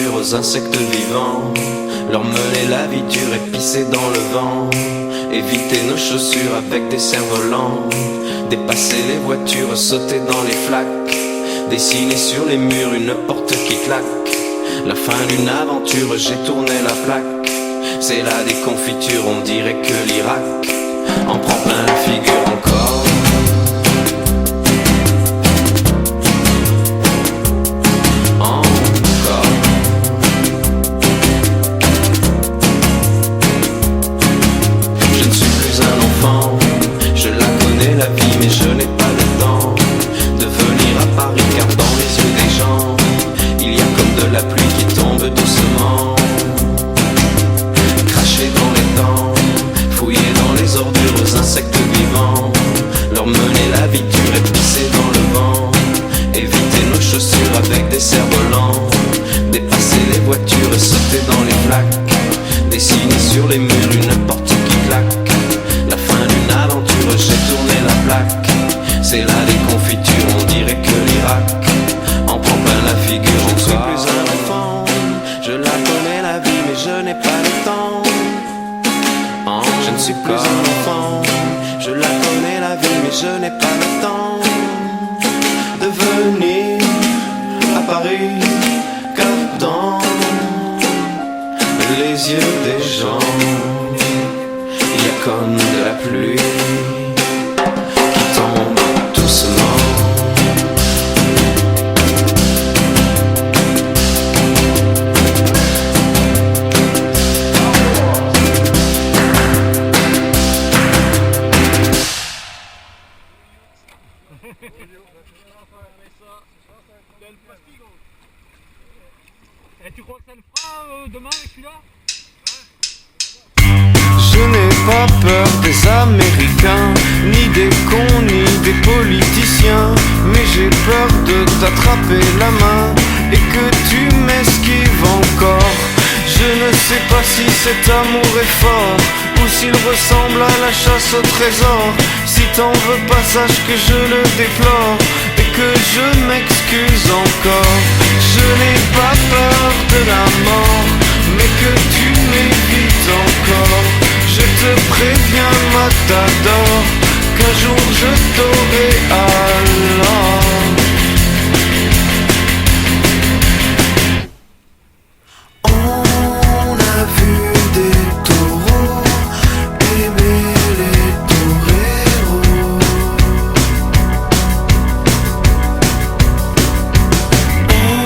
ordures aux insectes vivants, leur mener la vie dure et pisser dans le vent, éviter nos chaussures avec des cerfs-volants, dépasser les voitures, sauter dans les flaques, dessiner sur les murs une porte qui claque. La fin d'une aventure, j'ai tourné la plaque. C'est là des confitures, on dirait que l'Irak en prend plein la figure encore. Je ne suis plus un enfant, je la connais la vie, mais je n'ai pas le temps de venir à Paris, car dans les yeux des gens, il y a comme de la pluie qui tombe doucement. Cracher dans les dents, fouiller dans les ordures aux insectes vivants, leur mener la vie dure et pisser dans le vent, éviter nos chaussures avec des cerfs-volants, dépasser les voitures et sauter dans les flaques, dessiner sur les murs une porte qui claque. La fin d'une aventure, j'ai tourné la plaque. C'est là des confitures, on dirait que l'Irak en prend plein la figure. Je ne suis plus un enfant, je la connais la vie, mais je n'ai pas le temps. Je ne suis plus un enfant, je la connais la vie, mais je n'ai pas le temps de venir à Paris, car dans les yeux des gens, il y a comme de la pluie qui tombe doucement. Et tu crois que ça le fera demain avec celui-là? Je n'ai pas peur des Américains, ni des cons, ni des politiciens, mais j'ai peur de t'attraper la main et que tu m'esquives encore. Je ne sais pas si cet amour est fort ou s'il ressemble à la chasse au trésor. Si t'en veux pas, sache que je le déplore et que je m'excuse encore. Je n'ai pas peur de la mort, mais que tu m'évites encore. Je te préviens, Matador, qu'un jour je t'aurai alors. On a vu des taureaux aimer les toreros. On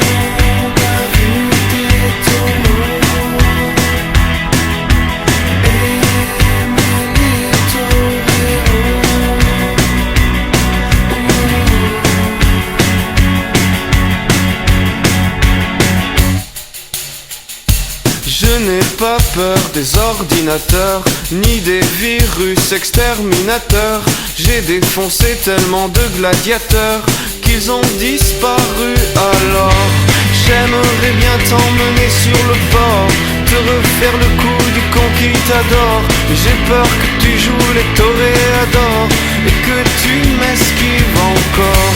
a vu des taureaux aimer les toreros. Je n'ai pas peur des ordinateurs, ni des virus exterminateurs. J'ai défoncé tellement de gladiateurs qu'ils ont disparu alors. J'aimerais bien t'emmener sur le port, te refaire le coup du con qui t'adore. Mais j'ai peur que tu joues les toréadors et que tu m'esquives encore.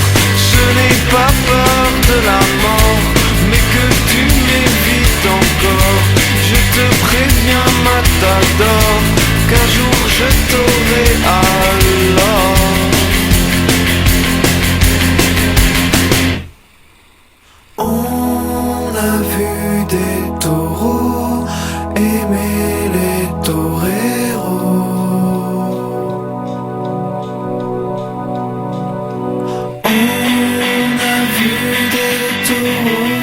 Je n'ai pas peur de la mort, mais que tu m'évites encore. Je te préviens, Matador, qu'un jour je t'aurai alors. On a vu des taureaux aimer les toreros. On a vu des taureaux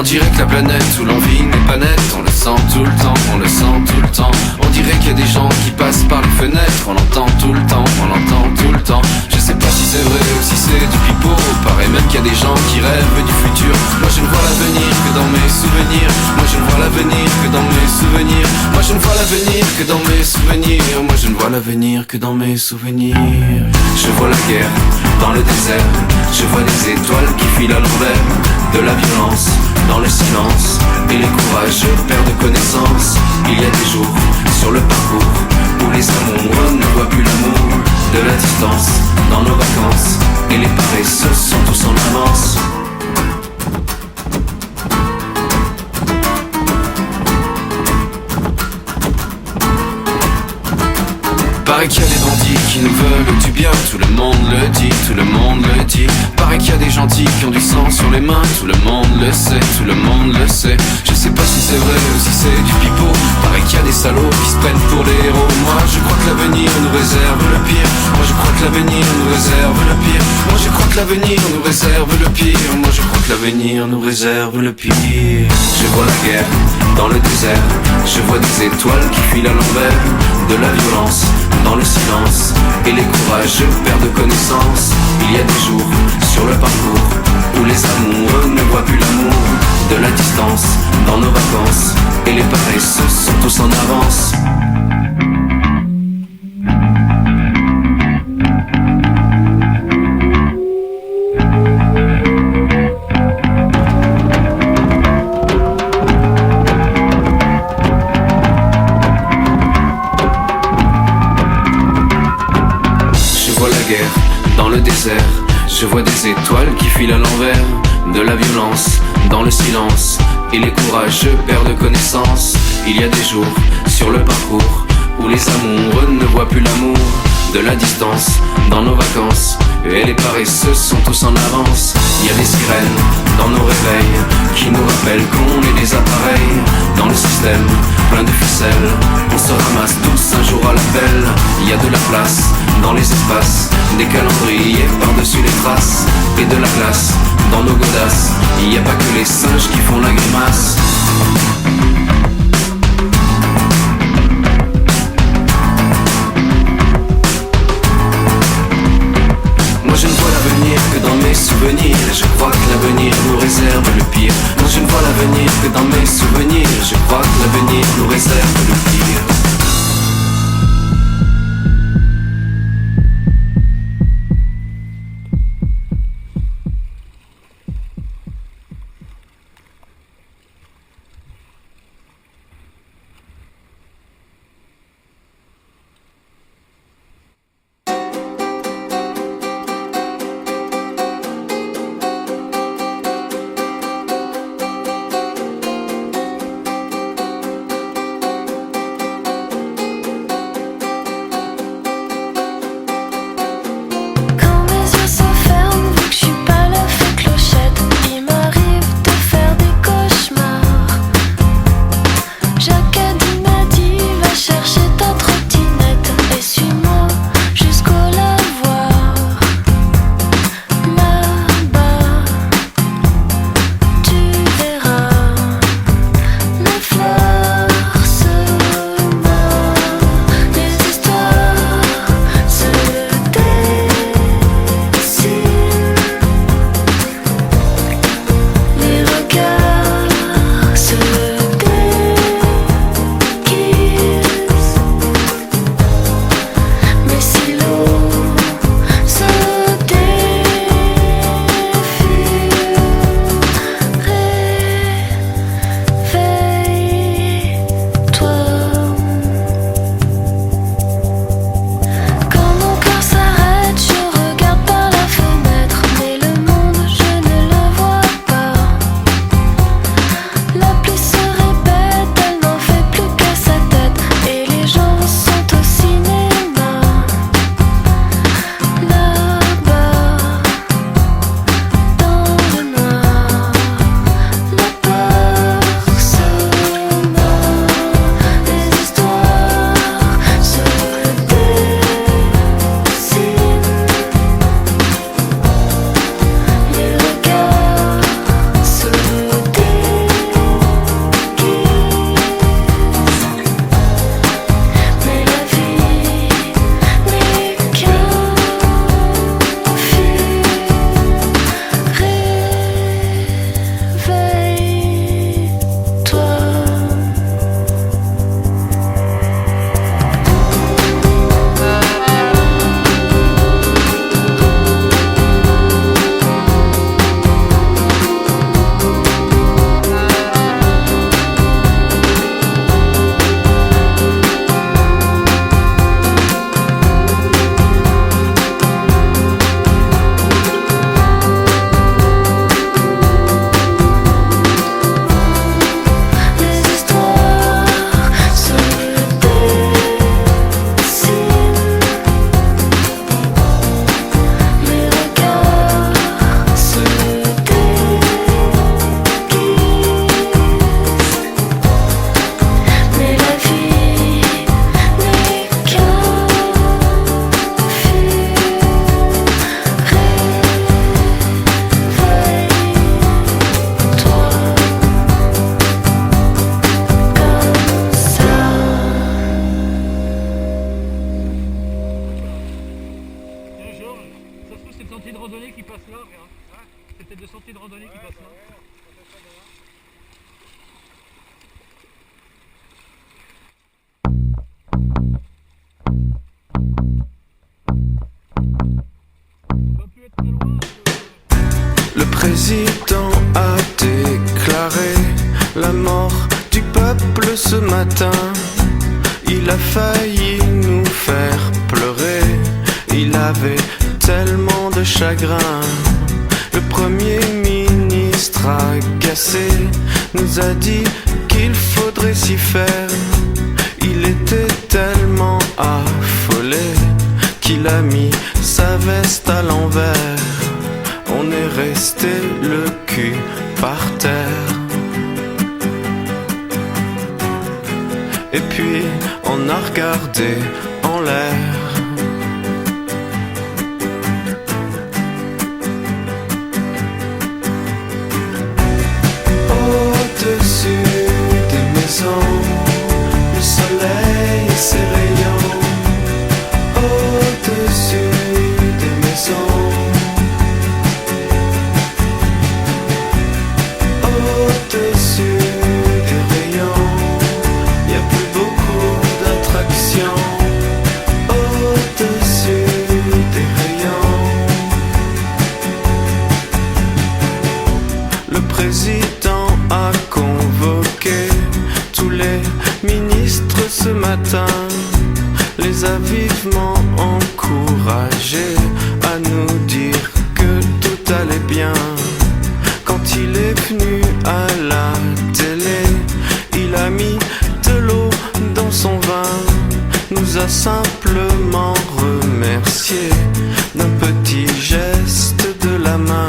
dirait que la planète où l'on vit n'est pas nette. On le sent tout le temps, on le sent tout le temps. On dirait qu'il y a des gens qui passent par les fenêtres. On l'entend tout le temps, on l'entend tout le temps. Je sais pas si c'est vrai ou si c'est du pipeau. Paraît même qu'il y a des gens qui rêvent du futur. Moi je ne vois l'avenir que dans mes souvenirs. Moi je ne vois l'avenir que dans mes souvenirs. Moi je ne vois l'avenir que dans mes souvenirs. Moi je ne vois l'avenir que dans mes souvenirs. Je vois la guerre dans le désert. Je vois des étoiles qui filent à l'envers. De la violence dans le silence. Et les courageux perdent connaissance. Il y a des jours sur le parcours où les amoureux ne voient plus l'amour. De la distance dans nos vacances. Et les paresseux sont tous en avance. Paraît qu'il y a des bandits qui nous veulent du bien. Tout le monde le dit, tout le monde le dit. Paraît qu'il y a des gentils qui ont du sang sur les mains. Tout le monde le sait, tout le monde le sait. Je sais pas si c'est vrai ou si c'est du pipeau. Paraît qu'il y a des salauds qui se prennent pour des héros. Moi je crois que l'avenir nous réserve le pire. Moi je crois que l'avenir nous réserve le pire. Moi je crois que l'avenir nous réserve le pire. Moi je crois que l'avenir nous réserve le pire. Je vois la guerre dans le désert. Je vois des étoiles qui filent à l'envers. De la violence dans le silence. Et les courageux perdent connaissance. Il y a des jours sur le parcours où les amoureux ne voient plus l'amour. De la distance dans nos vacances. Et les paresseux sont tous en avance. Dans le désert, je vois des étoiles qui filent à l'envers. De la violence dans le silence. Et les courageux perdent connaissance. Il y a des jours sur le parcours où les amoureux ne voient plus l'amour. De la distance dans nos vacances. Et les paresseux sont tous en avance. Il y a des sirènes dans nos réveils qui nous rappellent qu'on est des appareils. Dans le système plein de ficelles, on se ramasse tous un jour à l'appel. Il y a de la place dans les espaces, des calendriers par-dessus les traces. Et de la glace dans nos godasses. Il n'y a pas que les singes qui font la grimace. Moi je ne vois l'avenir que dans mes souvenirs. Je crois que l'avenir nous réserve le pire. Moi je ne vois l'avenir que dans mes souvenirs. Je crois que l'avenir nous réserve le pire. randonnée qui passe là, regarde. C'est peut-être des sentiers de randonnée qui passent là. On va plus être très loin. Le président a déclaré la mort du peuple ce matin. Il a failli nous faire pleurer. Il avait tellement de chagrin. Le premier ministre agacé nous a dit qu'il faudrait s'y faire. Il était tellement affolé qu'il a mis sa veste à l'envers. On est resté le cul par terre. Et puis on a regardé en l'air. Au-dessus des maisons, le soleil et ses rayons. Au-dessus des maisons, au-dessus des rayons, y a plus beaucoup d'attractions. Au-dessus des rayons, le président a convoqué tous les ministres ce matin, les a vivement encouragés à nous dire que tout allait bien. Quand il est venu à la télé, il a mis de l'eau dans son vin, nous a simplement remercié d'un petit geste de la main.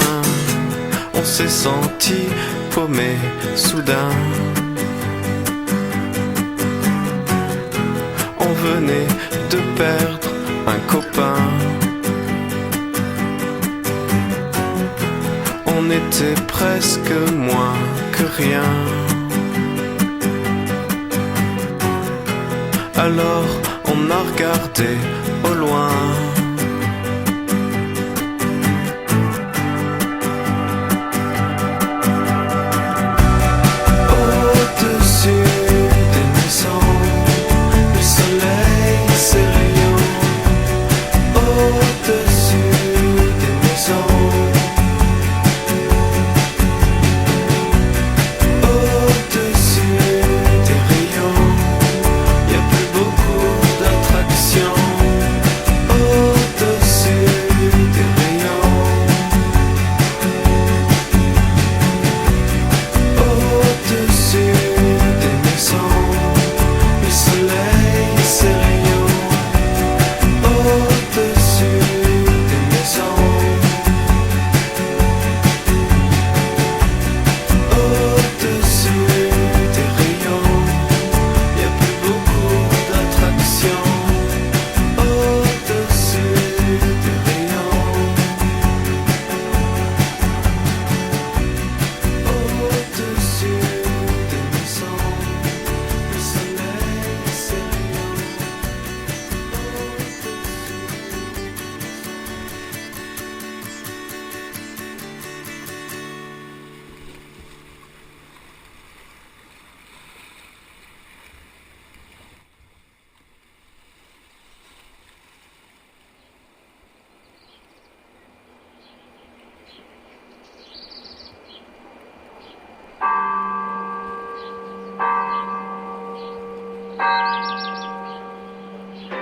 On s'est senti paumé soudain. On venait de perdre un copain. On était presque moins que rien. Alors on a regardé au loin. Au-dessus des maisons, le soleil et ses rayons. Au-dessus des maisons, au-dessus des rayons, y a plus beaucoup d'attractions. Au-dessus des rayons, au-dessus des maisons, le soleil et ses rayons. Au-dessus des maisons, au-dessus des rayons, y a plus beaucoup d'attractions. Au-dessus des rayons, au-dessus des maisons, le soleil et ses rayons.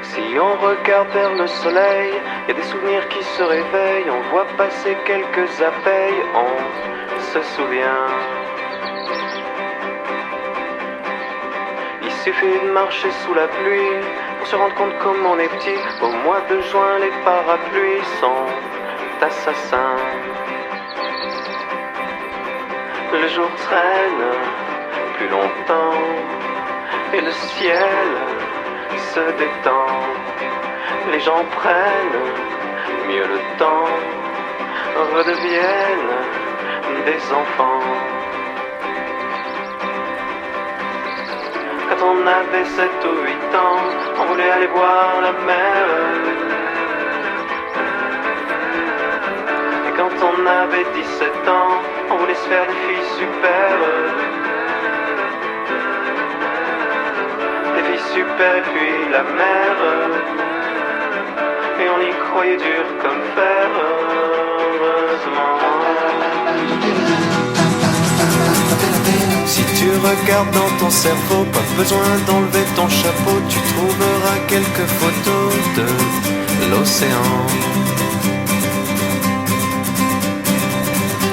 Si on regarde vers le soleil, y a des souvenirs qui se réveillent. On voit passer quelques abeilles, on se souvient. Il suffit de marcher sous la pluie pour se rendre compte comme on est petit. Au mois de juin, les parapluies sont assassins. Le jour traîne plus longtemps et le ciel se détend. Les gens prennent mieux le temps, redeviennent des enfants. Quand on avait 7 ou 8 ans, on voulait aller voir la mer. quand on avait 17 ans, on voulait se faire des filles super. Des filles super et puis la mer. Et on y croyait dur comme fer, heureusement. Si tu regardes dans ton cerveau, pas besoin d'enlever ton chapeau, tu trouveras quelques photos de l'océan.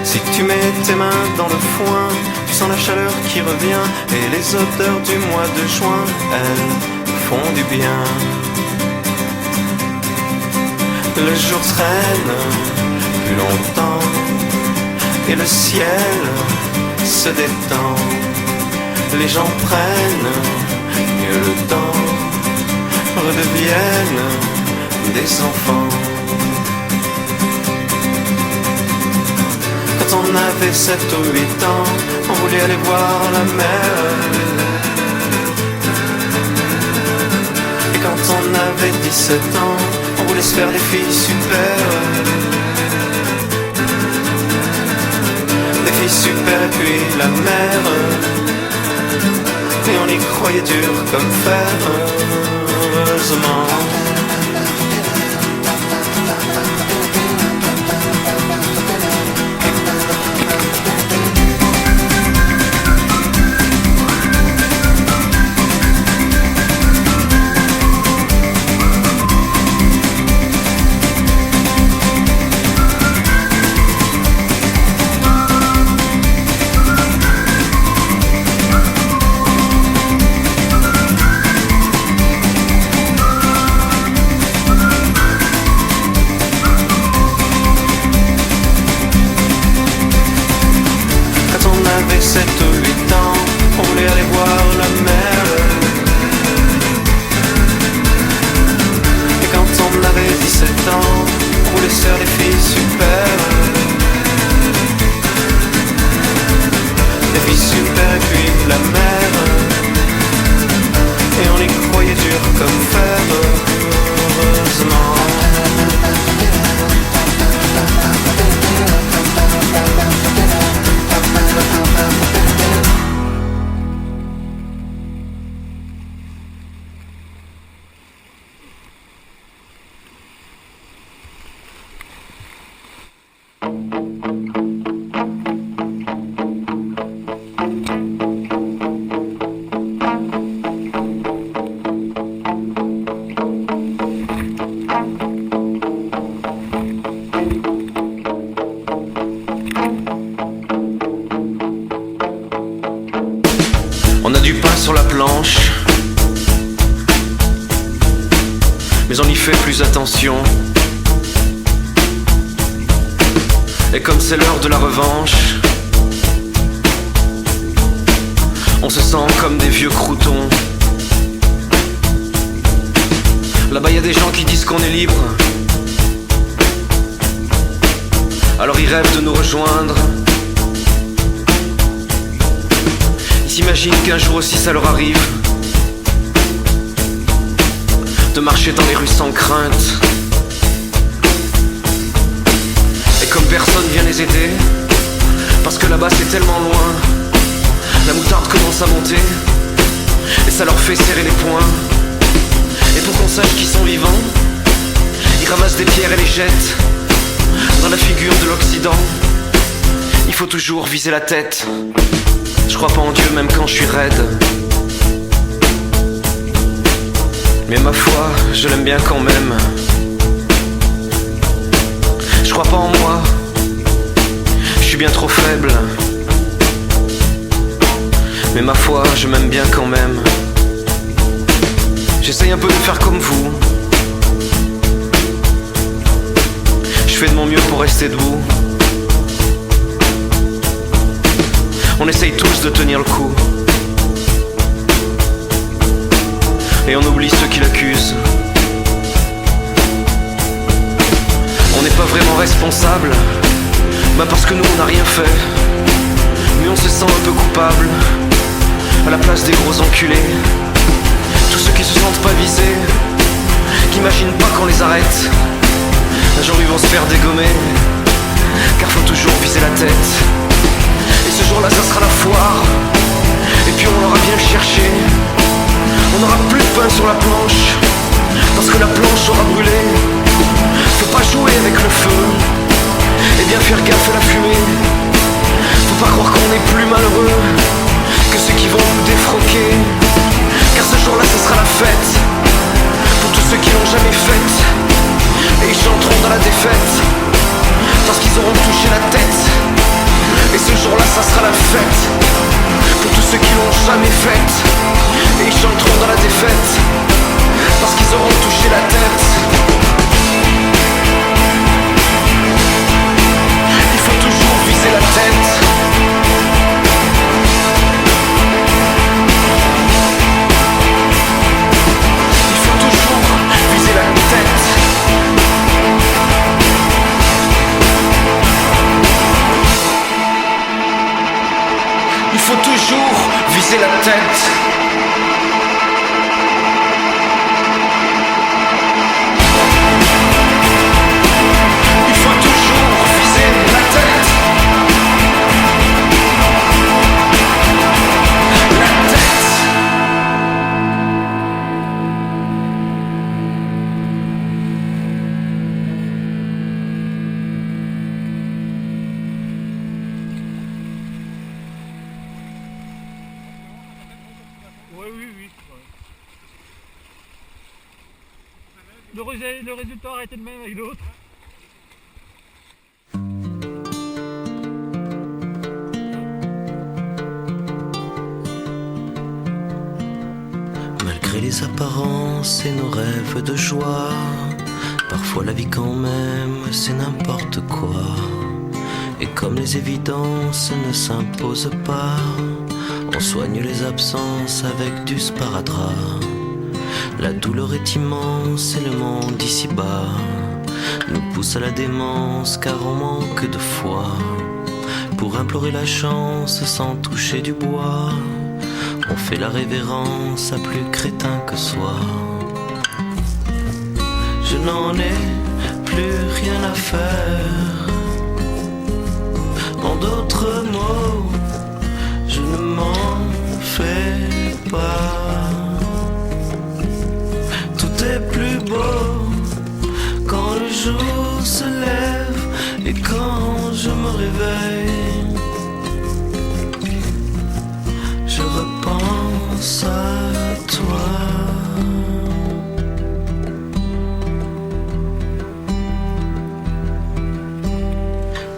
Si tu mets tes mains dans le foin, tu sens la chaleur qui revient, et les odeurs du mois de juin, elles font du bien. Le jour traîne plus longtemps, et le ciel se détend. Les gens prennent mieux le temps, redeviennent des enfants. Quand on avait 7 ou 8 ans, on voulait aller voir la mer. Et quand on avait 17 ans, on voulait se faire des filles super. Des filles super et puis la mer. Et on y croyait dur comme fer, heureusement. On a du pain sur la planche, mais on y fait plus attention. Et comme c'est l'heure de la revanche, on se sent comme des vieux croutons. Là-bas y a des gens qui disent qu'on est libre, alors ils rêvent de nous rejoindre. Ils s'imaginent qu'un jour aussi ça leur arrive de marcher dans les rues sans crainte. Et comme personne vient les aider, parce que là-bas c'est tellement loin, la moutarde commence à monter et ça leur fait serrer les poings. Et pour qu'on sache qu'ils sont vivants, ils ramassent des pierres et les jettent dans la figure de l'Occident. Il faut toujours viser la tête. Je crois pas en Dieu même quand je suis raide, mais ma foi, je l'aime bien quand même. Je crois pas en moi, je suis bien trop faible, mais ma foi, je m'aime bien quand même. J'essaye un peu de faire comme vous, je fais de mon mieux pour rester debout. On essaye tous de tenir le coup, et on oublie ceux qui l'accusent. On n'est pas vraiment responsable, bah parce que nous on n'a rien fait, mais on se sent un peu coupable à la place des gros enculés. Tous ceux qui se sentent pas visés, qui imaginent pas qu'on les arrête. Un jour ils vont se faire dégommer, car faut toujours viser la tête. Et ce jour-là ça sera la foire, et puis on l'aura bien cherché. On n'aura plus de pain sur la planche, parce que la planche aura brûlé. Faut pas jouer avec le feu, et bien faire gaffe à la fumée. Faut pas croire qu'on est plus malheureux que ceux qui vont nous défroquer, car ce jour-là ce sera la fête pour tous ceux qui l'ont jamais faite. Et ils chanteront dans la défaite parce qu'ils auront touché la tête. Et ce jour-là ça sera la fête pour tous ceux qui l'ont jamais faite. Et ils chanteront dans la défaite parce qu'ils auront touché la tête. Il faut toujours viser la tête. Il faut toujours viser la tête. Il faut toujours viser la tête. Il faut toujours viser la tête. La tête. Oui, oui, oui. Ouais. Le résultat aurait été le même avec l'autre. Malgré les apparences et nos rêves de joie, parfois la vie quand même c'est n'importe quoi. Et comme les évidences ne s'imposent pas, on soigne les absences avec du sparadrap. La douleur est immense et le monde ici-bas nous pousse à la démence car on manque de foi. Pour implorer la chance sans toucher du bois, on fait la révérence à plus crétin que soi. Je n'en ai plus rien à faire. En d'autres mots, je ne m'en fais pas. Tout est plus beau quand le jour se lève et quand je me réveille. Je repense à toi.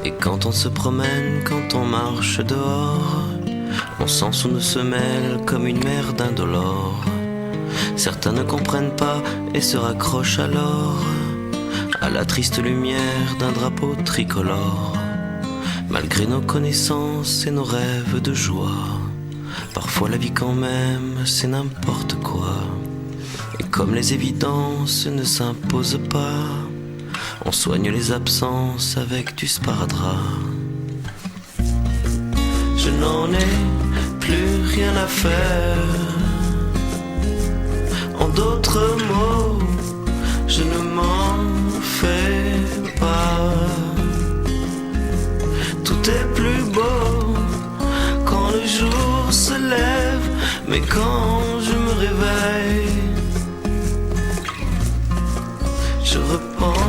Et quand on se promène, quand on marche dehors, on sent sous nos semelles comme une mer d'indolore. Certains ne comprennent pas et se raccrochent alors à la triste lumière d'un drapeau tricolore. Malgré nos connaissances et nos rêves de joie, parfois la vie quand même c'est n'importe quoi. Et comme les évidences ne s'imposent pas, on soigne les absences avec du sparadrap. Je n'en ai plus rien à faire. En d'autres mots, je ne m'en fais pas. Tout est plus beau quand le jour se lève, mais quand je me réveille, je repense